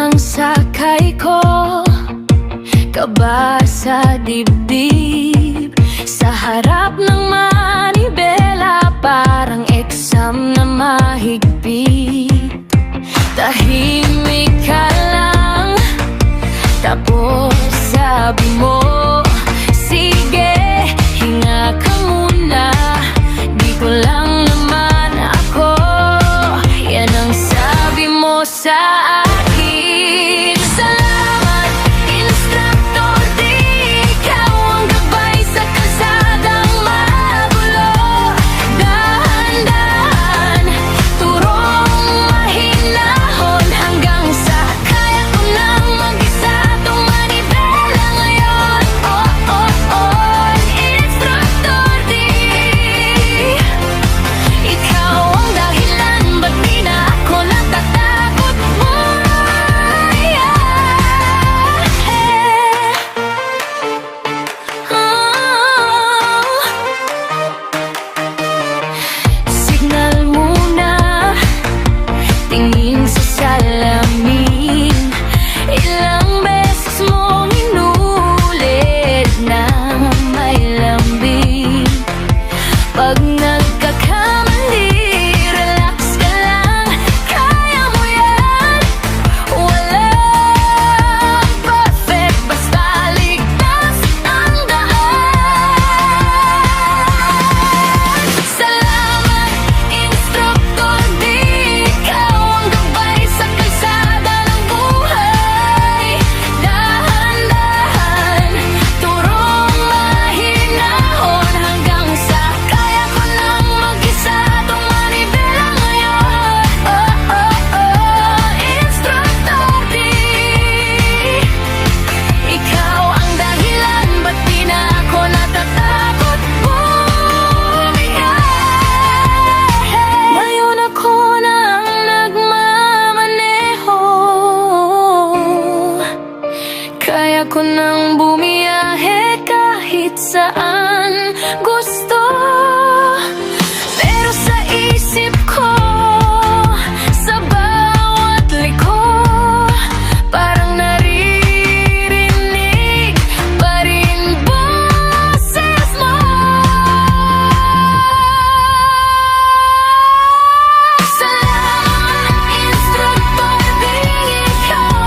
ang sakay ko, kaba sa dibdib, sa harap ng manibela, parang exam na mahigpit. Tahimik ka lang, tapos sabi mo, sige, hinga ka muna. Di ko lang naman ako, yan ang sabi mo sa akin. Salamat, instructor, di ikaw ang gabay sa kalsadang magulo. Dahan-dahan, turong mahinahon, hanggang sa kaya ko nang mag-isa tong manibela ngayon. Oh, oh, oh, instructor, di ikaw ang dahilan, ba't di na ako natatakot mo? Signal muna, tingin sa salamin, ilang beses mong inulit na may lambing. Pag nagkakamali, relax ka lang, kaya mo yan. Walang perfect, basta ligtas ang daan. Salamat, instructor, di ikaw ang gabay sa kalsada ng buhay. Dahan-dahan, turong mahinahon, hanggang sa kaya ko nang mag-isa tong manibela ngayon. Oh, oh, oh, instructor, di ikaw ang dahilan, ba't di na ako natatakot bumigay? Ngayon ako na ang nagmamaneho, kaya ko nang